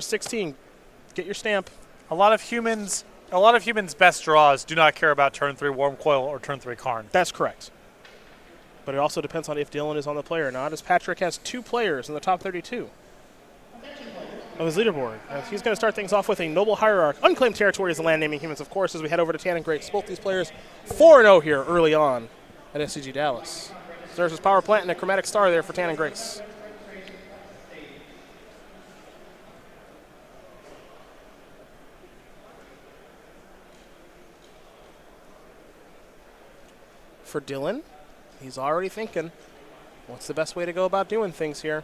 16. Get your stamp. A lot of humans' best draws do not care about turn 3 Warm Coil or turn 3 Karn. That's correct. But it also depends on if Dylan is on the play or not, as Patrick has 2 players in the top 32 of his leaderboard. He's going to start things off with a Noble Hierarch. Unclaimed territory is the land naming humans, of course, as we head over to Tannon Grace. Both these players 4-0 here early on at SCG Dallas. There's his power plant and a chromatic star there for Tannon Grace. For Dylan, he's already thinking, what's the best way to go about doing things here?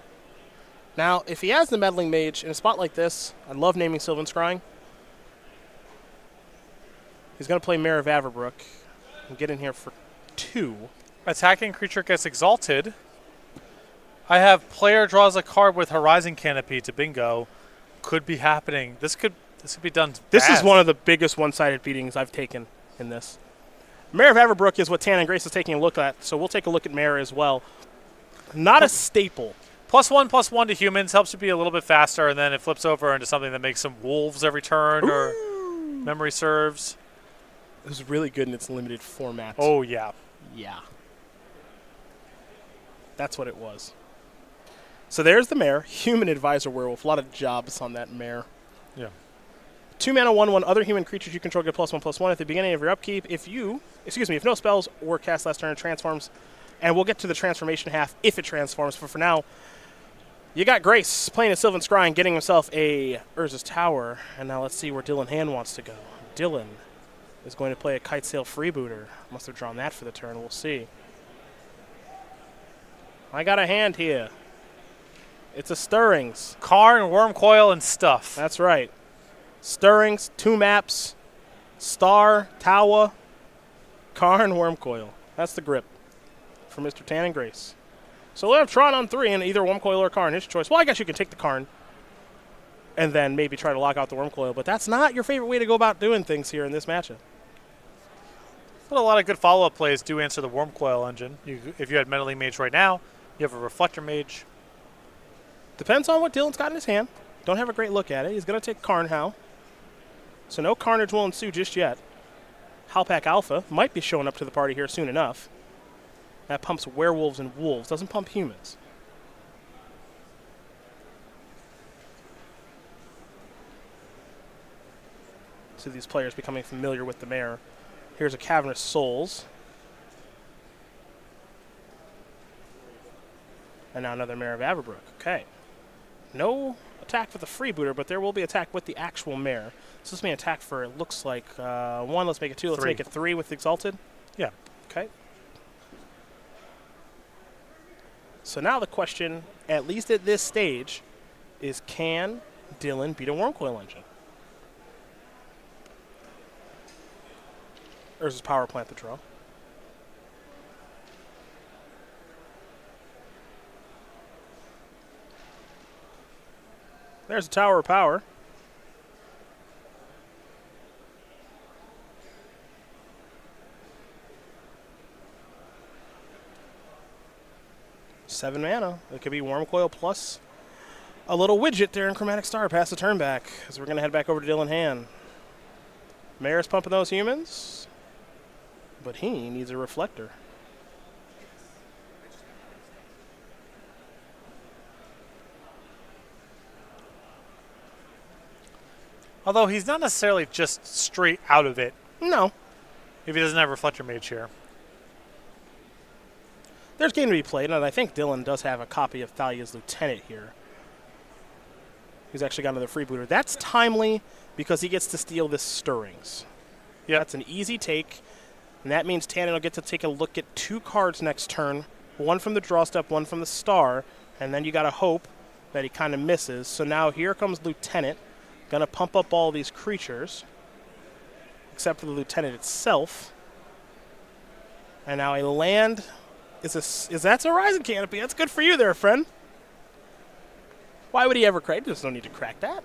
Now, if he has the Meddling Mage in a spot like this, I love naming Sylvan Scrying. He's going to play Mare of Averbrook and get in here for 2. Attacking creature gets exalted. I have player draws a card with Horizon Canopy to bingo. Could be happening. This could be done This fast. is one of the biggest one-sided beatings I've taken in this. Mare of Averbrook is what Tannon Grace is taking a look at, so we'll take a look at Mare as well. Not a staple. +1/+1 to humans helps you be a little bit faster, and then it flips over into something that makes some wolves every turn. Ooh. Or memory serves. It was really good in its limited format. Oh, yeah. Yeah. That's what it was. So there's the Mare, Human Advisor Werewolf. A lot of jobs on that Mare. Yeah. 2 mana, 1/1. Other human creatures you control get +1/+1 at the beginning of your upkeep. If no spells or cast last turn, it transforms. And we'll get to the transformation half if it transforms. But for now, you got Grace playing a Sylvan Scrying, getting himself a Urza's Tower. And now let's see where Dylan Hand wants to go. Dylan is going to play a Kitesail Freebooter. Must have drawn that for the turn. We'll see. I got a hand here. It's a Stirrings. Karn, Worm Coil, and stuff. That's right. Stirrings, 2 maps, Star, Tawa, Karn, Worm Coil. That's the grip for Mr. Tannon Grace. So we'll have Tron on 3 and either Worm Coil or Karn. His choice. Well, I guess you can take the Karn and then maybe try to lock out the Worm Coil, but that's not your favorite way to go about doing things here in this matchup. But a lot of good follow-up plays do answer the Worm Coil engine. If you had Meddling Mage right now, you have a Reflector Mage. Depends on what Dylan's got in his hand. Don't have a great look at it. He's going to take Karn Howl. So no carnage will ensue just yet. Howlpack Alpha might be showing up to the party here soon enough. That pumps werewolves and wolves. Doesn't pump humans. So these players becoming familiar with the Mare. Here's a Cavernous Souls. And now another Mare of Averbrook. Okay. No attack with the Freebooter, but there will be attack with the actual Mare. So this may attack for, it looks like, 1. Let's make it 2. Let's make it 3 with Exalted. Yeah. Okay. So now the question, at least at this stage, is can Dylan beat a Worm Coil engine? Or is his power plant the draw? There's a Tower of Power. Seven mana. It could be Worm Coil plus a little widget there in Chromatic Star. Pass the turn back as we're going to head back over to Dylan Hand. Mare's pumping those humans, but he needs a Reflector. Although he's not necessarily just straight out of it. No. If he doesn't have Reflector Mage here. There's game to be played, and I think Dylan does have a copy of Thalia's Lieutenant here. He's actually got another Freebooter. That's timely because he gets to steal this Stirrings. Yeah, that's an easy take, and that means Tannon will get to take a look at 2 cards next turn, 1 from the draw step, 1 from the star, and then you got to hope that he kind of misses. So now here comes Lieutenant, going to pump up all these creatures, except for the Lieutenant itself. And now a land is that's a Horizon Canopy. That's good for you there, friend. Why would he ever crack? There's no need to crack that.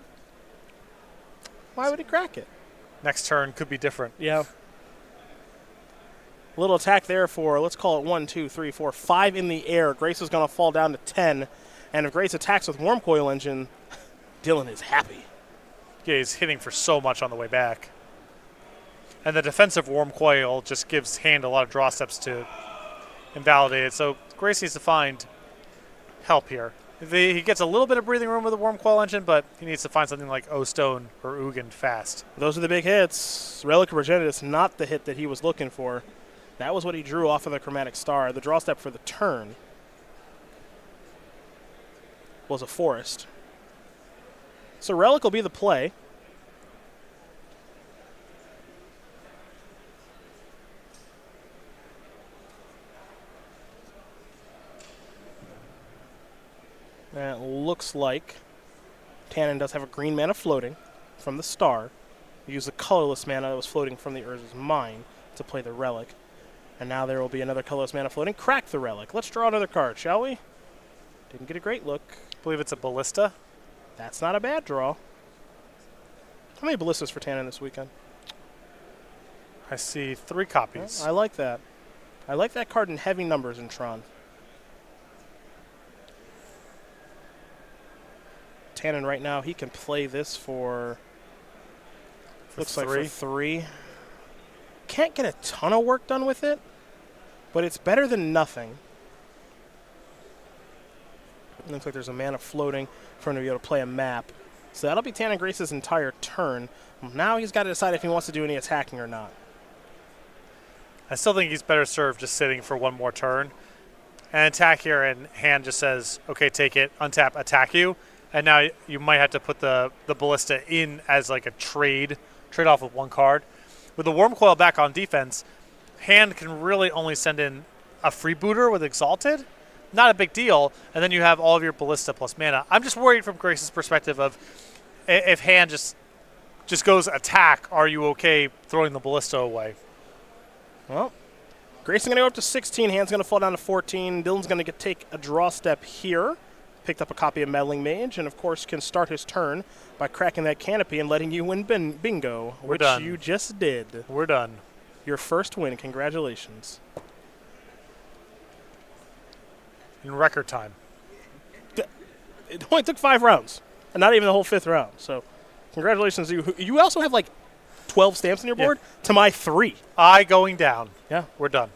Why would he crack it? Next turn could be different. Yeah. A little attack there for, let's call it 1, 2, 3, 4, 5 in the air. Grace is going to fall down to 10. And if Grace attacks with Worm Coil Engine, Dylan is happy. Yeah, he's hitting for so much on the way back. And the defensive Worm Coil just gives Hand a lot of draw steps to invalidate it. So Grace needs to find help here. He gets a little bit of breathing room with the Worm Coil engine, but he needs to find something like O-Stone or Ugin fast. Those are the big hits. Relic of Progenitus, not the hit that he was looking for. That was what he drew off of the Chromatic Star. The draw step for the turn was a Forest. So Relic will be the play. And it looks like Tannon does have a green mana floating from the Star. Use the colorless mana that was floating from the Urza's Mine to play the Relic. And now there will be another colorless mana floating. Crack the Relic. Let's draw another card, shall we? Didn't get a great look. I believe it's a Ballista. That's not a bad draw. How many Ballistas for Tannon this weekend? I see 3 copies. I like that. I like that card in heavy numbers in Tron. Tannon right now, he can play this for looks like for 3. Can't get a ton of work done with it, but it's better than nothing. It looks like there's a mana floating for him to be able to play a map. So that'll be Tannon Grace's entire turn. Now he's got to decide if he wants to do any attacking or not. I still think he's better served just sitting for one more turn. And attack here, and Hand just says, okay, take it, untap, attack you. And now you might have to put the Ballista in as like a trade off with one card. With the Worm Coil back on defense, Hand can really only send in a freebooter with Exalted. Not a big deal. And then you have all of your Ballista plus mana. I'm just worried from Grace's perspective of if Hand just goes attack, are you okay throwing the Ballista away? Well, Grace is going to go up to 16. Hand's going to fall down to 14. Dylan's going to take a draw step here. Picked up a copy of Meddling Mage, and of course can start his turn by cracking that canopy and letting you win bingo, which you just did. We're done. Your first win. Congratulations. In record time. It only took 5 rounds, and not even the whole 5th round. So congratulations to you. You also have like 12 stamps on your board to my 3. I going down. Yeah. We're done.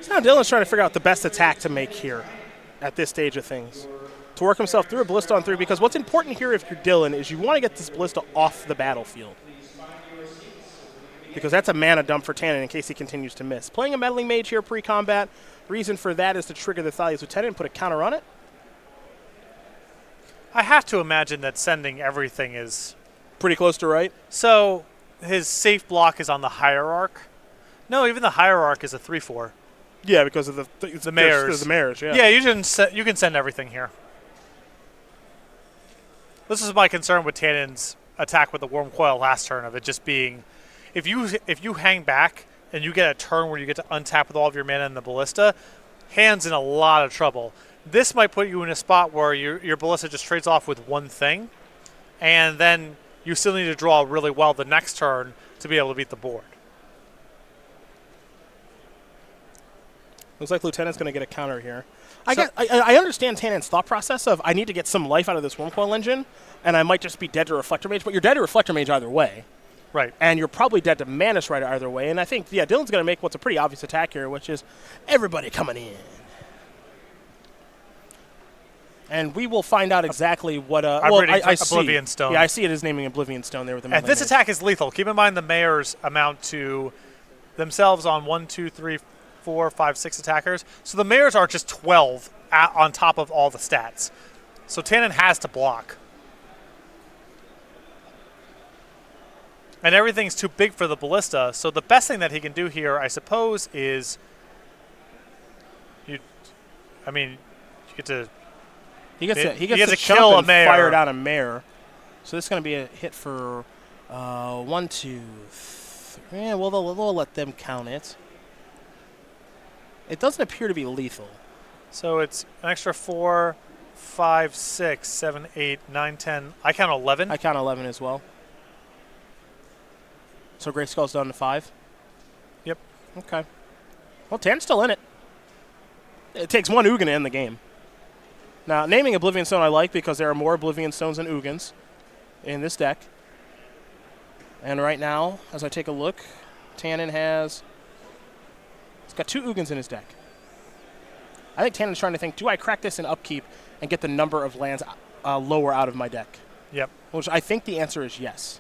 Now Dylan's trying to figure out the best attack to make here at this stage of things. To work himself through a Ballista on 3, because what's important here if you're Dylan is you want to get this Ballista off the battlefield. Because that's a mana dump for Tannon in case he continues to miss. Playing a Meddling Mage here pre-combat, reason for that is to trigger the Thalia's Lieutenant and put a counter on it. I have to imagine that sending everything is pretty close to right. So his safe block is on the Hierarch. No, even the Hierarch is a 3/4. Yeah, because of the Mares. The Mares, yeah. Yeah, you can send everything here. This is my concern with Tannon's attack with the Worm Coil last turn, of it just being, if you hang back and you get a turn where you get to untap with all of your mana and the Ballista, Hand's in a lot of trouble. This might put you in a spot where your Ballista just trades off with one thing, and then you still need to draw really well the next turn to be able to beat the board. Looks like Lieutenant's going to get a counter here. I understand Tannon's thought process of I need to get some life out of this Worm Coil engine, and I might just be dead to Reflector Mage, but you're dead to Reflector Mage either way. Right. And you're probably dead to Mana Strider either way. And I think, Dylan's going to make what's a pretty obvious attack here, which is everybody coming in. And we will find out exactly what... I see. Oblivion Stone. Yeah, I see it as naming Oblivion Stone there with the... And this attack is lethal. Keep in mind the Mayors amount to themselves on 1, 2, 3, 4, 5, 6 attackers. So the Mayors are just 12 on top of all the stats. So Tannon has to block. And everything's too big for the Ballista. So the best thing that he can do here, I suppose, is... You get to... He gets to kill a Mare. Fire down a Mare. So this is going to be a hit for 1, 2, 3. Yeah, well, they'll let them count it. It doesn't appear to be lethal. So it's an extra 4, 5, 6, 7, 8, 9, 10. I count 11. I count 11 as well. So Grayskull's down to 5? Yep. Okay. Well, Tann's still in it. It takes one Ugin to end the game. Now, naming Oblivion Stone I like because there are more Oblivion Stones than Ugins in this deck. And right now, as I take a look, Tannon has... He's got 2 Ugins in his deck. I think Tannon's trying to think, do I crack this in upkeep and get the number of lands lower out of my deck? Yep. Which I think the answer is yes.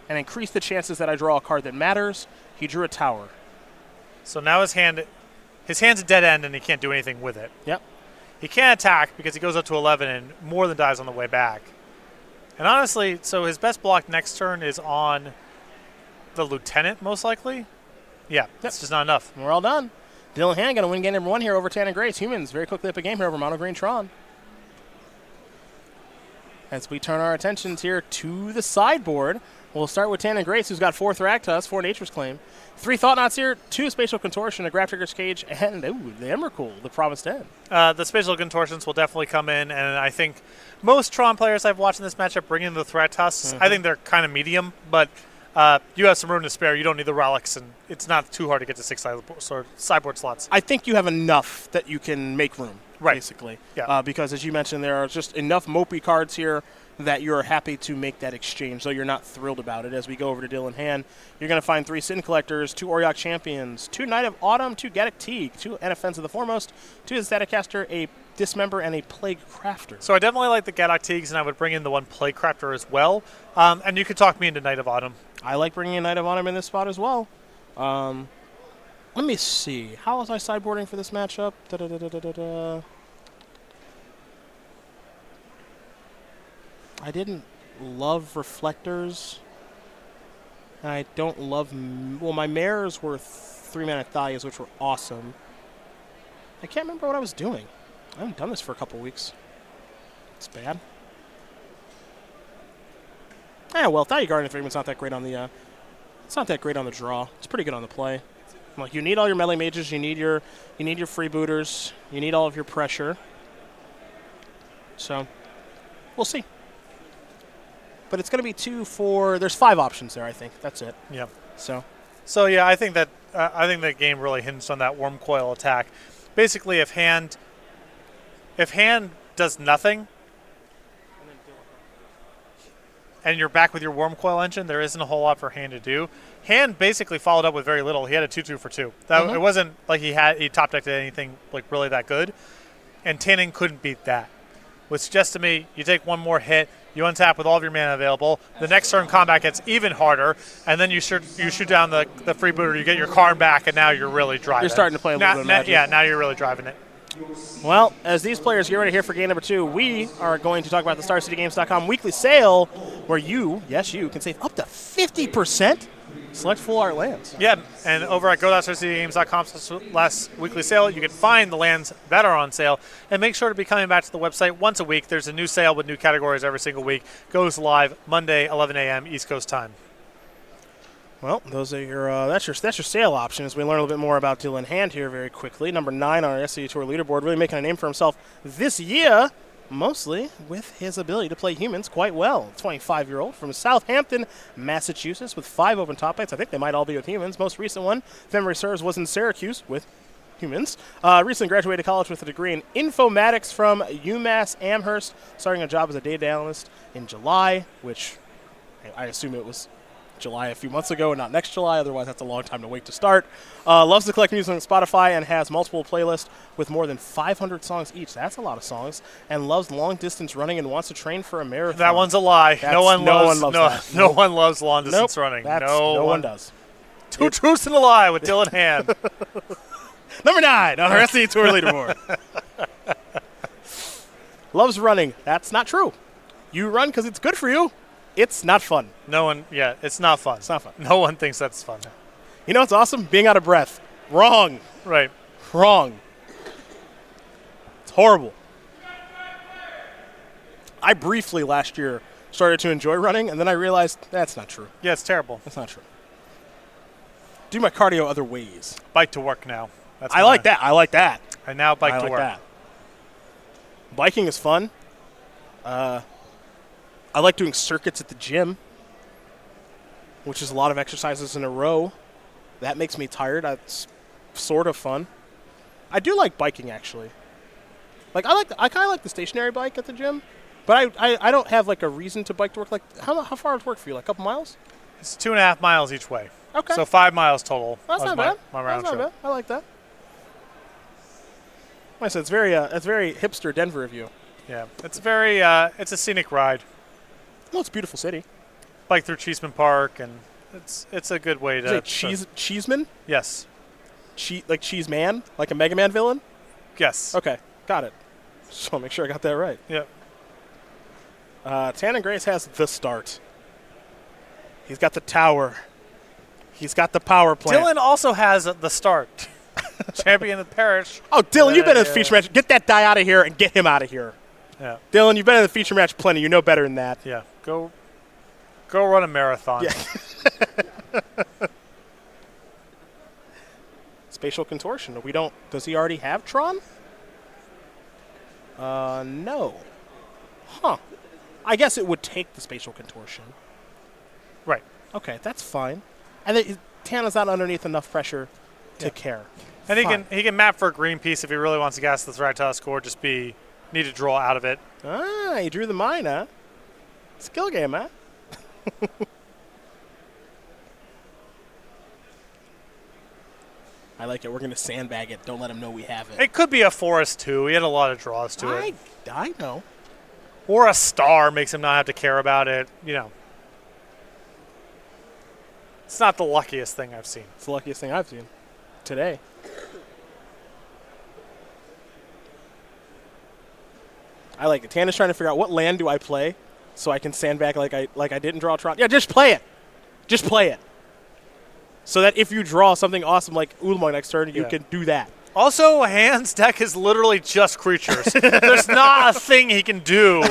And increase the chances that I draw a card that matters. He drew a tower. So now his hand's a dead end, and he can't do anything with it. Yep. He can't attack because he goes up to 11 and more than dies on the way back. And honestly, so his best block next turn is on the Lieutenant, most likely. Yeah, that's just not enough. We're all done. Dylan Hand going to win game number 1 here over Tannon Grace. Humans very quickly up a game here over Mono Green Tron. As we turn our attentions here to the sideboard, we'll start with Tannon Grace, who's got 4 Thragtusk, 4 Nature's Claim, 3 Thought Knots here, 2 Spatial Contortion, a Graph Trigger's Cage, and the Emrakul, the Promised End. The Spatial Contortions will definitely come in, and I think most Tron players I've watched in this matchup bring in the Thragtusks. I think they're kind of medium, but you have some room to spare. You don't need the relics, and it's not too hard to get to 6 sideboard slots. I think you have enough that you can make room, basically. Yeah. Because, as you mentioned, there are just enough mopey cards here that you're happy to make that exchange, though you're not thrilled about it. As we go over to Dylan Hand, you're going to find 3 Sin Collectors, 2 Auriok Champions, 2 Knight of Autumn, 2 Gaddock Teague, 2 Enoffense of the Foremost, 2 Staticaster, a Dismember, and a Plague Crafter. So I definitely like the Gaddock Teagues, and I would bring in the 1 Plague Crafter as well. And you could talk me into Knight of Autumn. I like bringing in Knight of Autumn in this spot as well. Let me see. How was I sideboarding for this matchup? I didn't love Reflectors. I don't love... Well, my Mares were 3-mana Thalias, which were awesome. I can't remember what I was doing. I haven't done this for a couple weeks. It's bad. Yeah, well, Thalia Guardian Framement's not that great on the... it's not that great on the draw. It's pretty good on the play. Like, you need all your melee mages. You need your freebooters. You need all of your pressure. So, we'll see. But it's going to be 2 for... There's 5 options there, I think. That's it. Yeah. So yeah, I think that game really hinged on that Worm Coil attack. Basically, if hand does nothing, and you're back with your Worm Coil engine, there isn't a whole lot for Hand to do. Hand basically followed up with very little. He had a 2/2 for 2. It wasn't like he top decked anything like really that good, and Tannon couldn't beat that. Which suggests to me, you take 1 more hit, you untap with all of your mana available. The next turn combat gets even harder, and then you shoot down the freebooter, you get your card back, and now you're really driving. You're starting to play a little bit of Magic. Yeah, now you're really driving it. Well, as these players get ready here for game number 2, we are going to talk about the StarCityGames.com weekly sale, where you, yes you, can save up to 50%. Select full art lands. Yeah, and over at go.starcitygames.com/weekly sale, you can find the lands that are on sale, and make sure to be coming back to the website once a week. There's a new sale with new categories every single week. Goes live Monday, 11 a.m. East Coast time. Well, those are your that's your sale options. We learn a little bit more about Dylan Hand here very quickly. Number 9 on our SCG Tour leaderboard, really making a name for himself this year, mostly with his ability to play humans quite well. 25-year-old from Southampton, Massachusetts, with 5 open top 8s. I think they might all be with humans. Most recent one, if memory serves, was in Syracuse with humans. Recently graduated college with a degree in informatics from UMass Amherst, starting a job as a data analyst in July, which I assume it was July a few months ago and not next July, otherwise that's a long time to wait to start. Loves to collect music on Spotify and has multiple playlists with more than 500 songs each. That's a lot of songs. And loves long distance running and wants to train for a marathon. That one's a lie. No one loves long distance running. No one does. Two truths and a lie with Dylan Hand. Number 9 on our SCG Tour leaderboard. Loves running. That's not true. You run because it's good for you. It's not fun. It's not fun. It's not fun. No one thinks that's fun. You know what's awesome? Being out of breath. Wrong. Right. Wrong. It's horrible. I briefly last year started to enjoy running, and then I realized that's not true. Yeah, it's terrible. That's not true. Do my cardio other ways. Bike to work now. I like that. I like that. I now bike to work. That. Biking is fun. I like doing circuits at the gym, which is a lot of exercises in a row. That makes me tired. That's sort of fun. I do like biking, actually. Like, I kind of like the stationary bike at the gym, but I don't have, like, a reason to bike to work. Like, how far does work for you? Like, a couple miles? It's 2.5 miles each way. Okay. So 5 miles total. Well, that's not bad. My round That's not trip. bad. I like that. Like I said, it's very hipster Denver of you. Yeah, it's very it's a scenic ride. Well, it's a beautiful city. Bike through Cheeseman Park, and it's a good way to. Like Cheeseman? Yes. Like Cheese Man? Like a Mega Man villain? Yes. Okay, got it. Just want to make sure I got that right. Yep. Tannon Grace has the start. He's got the tower. He's got the power plant. Dylan also has the start. Champion of the parish. Oh, Dylan, you've been in the feature match. Get that guy out of here and get him out of here. Yeah. Dylan, you've been in the feature match plenty. You know better than that. Yeah. Go run a marathon. Yeah. Spatial contortion. Does he already have Tron? No. Huh. I guess it would take the spatial contortion. Right. Okay, that's fine. And then Tana's not underneath enough pressure to care. And Fine. he can map for a green piece if he really wants to gas the Thragtusk or just need to draw out of it. Ah, he drew the mine, huh? Skill game, huh? I like it. We're going to sandbag it. Don't let him know we have it. It could be a forest too. He had a lot of draws to it. I know. Or a star makes him not have to care about it. You know. It's not the luckiest thing I've seen. It's the luckiest thing I've seen today. I like it. Tana's trying to figure out what land do I play so I can sandbag like I didn't draw Tron. Yeah, just play it. Just play it. So that if you draw something awesome like Ulamog next turn, you can do that. Also, Hand's deck is literally just creatures. There's not a thing he can do.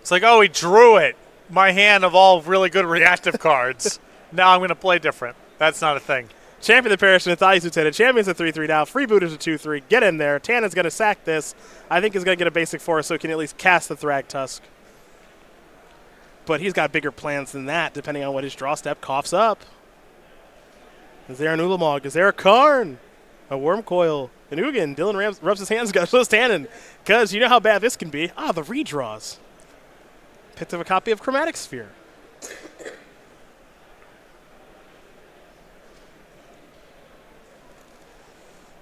It's like, oh, he drew it. My hand of all really good reactive cards. Now I'm going to play different. That's not a thing. Champion of the Parish and Matthias Lieutenant. Champion's a 3-3 now. Freebooters a 2-3. Get in there. Tannon's going to sack this. I think he's going to get a basic force so he can at least cast the Thragtusk. But he's got bigger plans than that, depending on what his draw step coughs up. Is there an Ulamog? Is there a Karn? A Wormcoil? An Ugin? Dylan rubs his hands together. So does Tannon. Because you know how bad this can be. Ah, the redraws. Picked up a copy of Chromatic Sphere.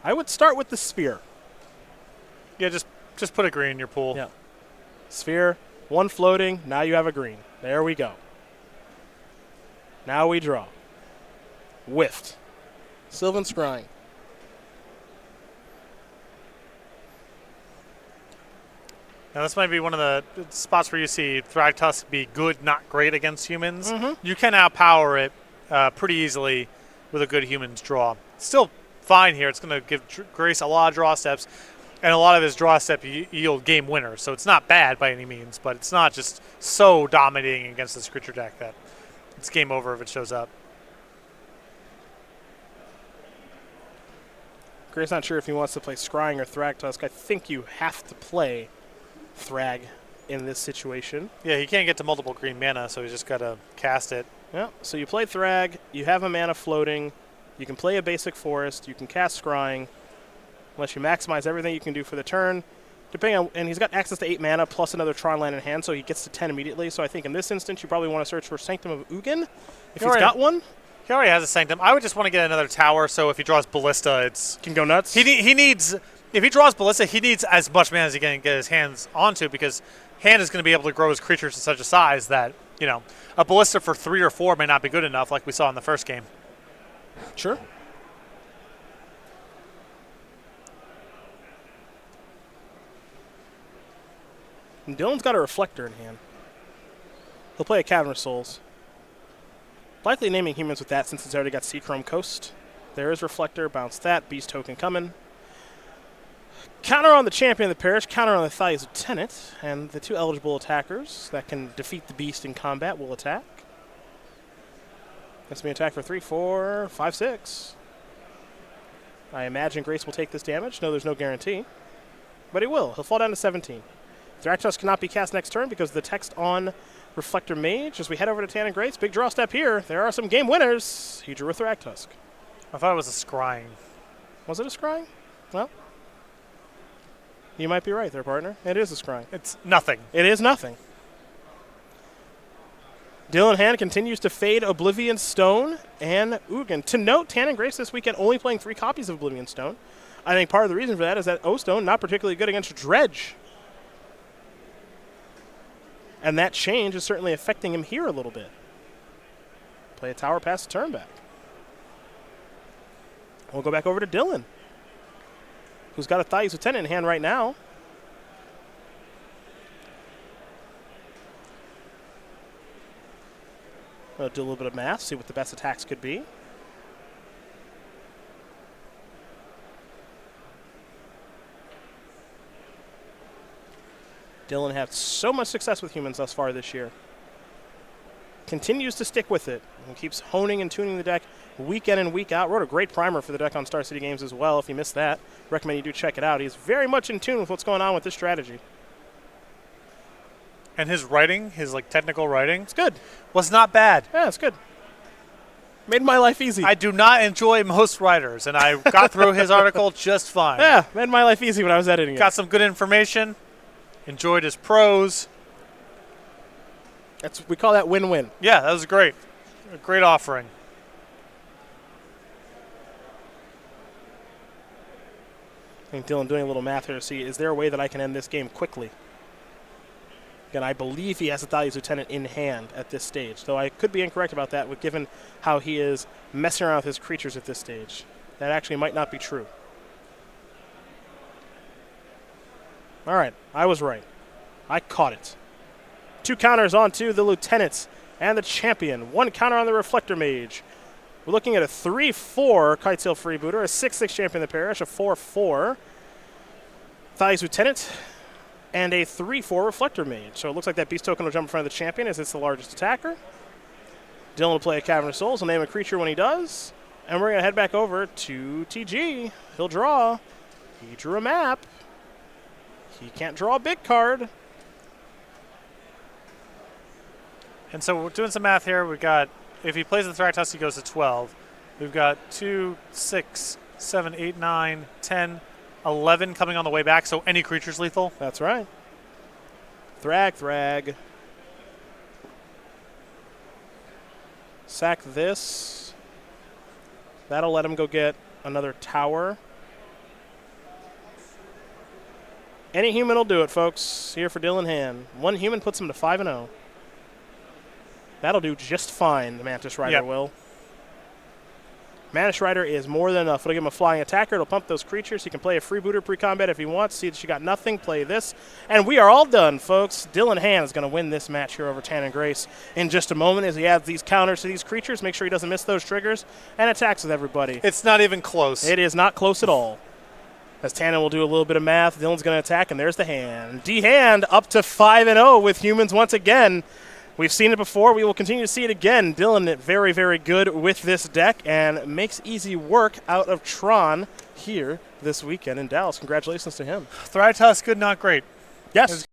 I would start with the Sphere. Yeah, just put a green in your pool. Yeah. Sphere, one floating, now you have a green. There we go. Now we draw. Whiffed. Sylvan Scrying. Now, this might be one of the spots where you see Thragtusk be good, not great against humans. You can outpower it pretty easily with a good humans draw. Still fine here. It's going to give Grace a lot of draw steps, and a lot of his draw step yield game winners. So it's not bad by any means, but it's not just so dominating against this creature deck that it's game over if it shows up. Grace not sure if he wants to play Scrying or Thragtusk. I think you have to play Thrag in this situation. Yeah, he can't get to multiple green mana, so he's just got to cast it. Yeah, so you play Thrag, you have a mana floating, you can play a basic forest, you can cast Scrying, unless you maximize everything you can do for the turn. Depending on, and he's got access to 8 mana plus another Tron land in hand, so he gets to 10 immediately. So I think in this instance, you probably want to search for Sanctum of Ugin, if he's got one. He already has a Sanctum. I would just want to get another tower, so if he draws Ballista, it's... Can go nuts? He needs... If he draws Ballista, he needs as much mana as he can get his hands onto, because Hand is going to be able to grow his creatures to such a size that, you know, a Ballista for 3 or 4 may not be good enough, like we saw in the first game. Sure. And Dylan's got a Reflector in hand. He'll play a Cavern of Souls. Likely naming humans with that since it's already got Seachrome Coast. There is Reflector, bounce that, Beast Token coming. Counter on the Champion of the Parish, counter on the Thais Lieutenant, and the 2 eligible attackers that can defeat the Beast in combat will attack. That's me attack for 3, 4, 5, 6. I imagine Grace will take this damage. No, there's no guarantee. But he will. He'll fall down to 17. Thragtusk cannot be cast next turn because of the text on Reflector Mage. As we head over to Tannon Grace, big draw step here. There are some game winners. He drew a Thragtusk. I thought it was a scrying. Was it a scrying? Well, you might be right there, partner. It is a scrying. It's nothing. It is nothing. Dylan Hand continues to fade Oblivion Stone and Ugin. To note, Tannon Grace this weekend only playing 3 copies of Oblivion Stone. I think part of the reason for that is that O-Stone not particularly good against Dredge. And that change is certainly affecting him here a little bit. Play a tower pass the turn back. We'll go back over to Dylan, who's got a Thais Lieutenant in hand right now. We'll do a little bit of math, see what the best attacks could be. Dylan had so much success with humans thus far this year. Continues to stick with it and keeps honing and tuning the deck week in and week out. Wrote a great primer for the deck on Star City Games as well. If you missed that, recommend you do check it out. He's very much in tune with what's going on with this strategy. And his writing, his technical writing, It's good. was not bad. Yeah, it's good. Made my life easy. I do not enjoy most writers, and I got through his article just fine. Yeah, made my life easy when I was editing it. Got some good information. Enjoyed his prose. We call that win-win. Yeah, that was great. A great offering. I think Dylan doing a little math here to see, is there a way that I can end this game quickly? Again, I believe he has a Thalia's Lieutenant in hand at this stage, though I could be incorrect about that given how he is messing around with his creatures at this stage. That actually might not be true. All right, I was right. I caught it. 2 counters onto the Lieutenants and the Champion. 1 counter on the Reflector Mage. We're looking at a 3-4 Kitesail Freebooter, a 6-6 Champion of the Parish, a 4-4 Thalia's Lieutenant, and a 3-4 Reflector Mage. So it looks like that Beast Token will jump in front of the Champion as it's the largest attacker. Dylan will play a Cavern of Souls. He'll name a creature when he does. And we're going to head back over to TG. He'll draw. He drew a map. He can't draw a big card. And so we're doing some math here. We've got, if he plays the Thragtusk, he goes to 12. We've got 2, 6, 7, 8, 9, 10, 11 coming on the way back, so any creature's lethal. That's right. Thrag. Sack this. That'll let him go get another tower. Any human will do it, folks. Here for Dylan Hand. 1 human puts him to 5-0. That'll do just fine, the Mantis Rider will. Mantis Rider is more than enough. It'll give him a flying attacker. It'll pump those creatures. He can play a freebooter pre-combat if he wants. See that she got nothing. Play this. And we are all done, folks. Dylan Hand is going to win this match here over Tannon Grace in just a moment as he adds these counters to these creatures. Make sure he doesn't miss those triggers and attacks with everybody. It's not even close. It is not close at all. As Tannon will do a little bit of math, Dylan's going to attack, and there's the hand. D-Hand up to 5-0 with humans once again. We've seen it before. We will continue to see it again. Dylan very, very good with this deck and makes easy work out of Tron here this weekend in Dallas. Congratulations to him. Thragtusk, good, not great. Yes.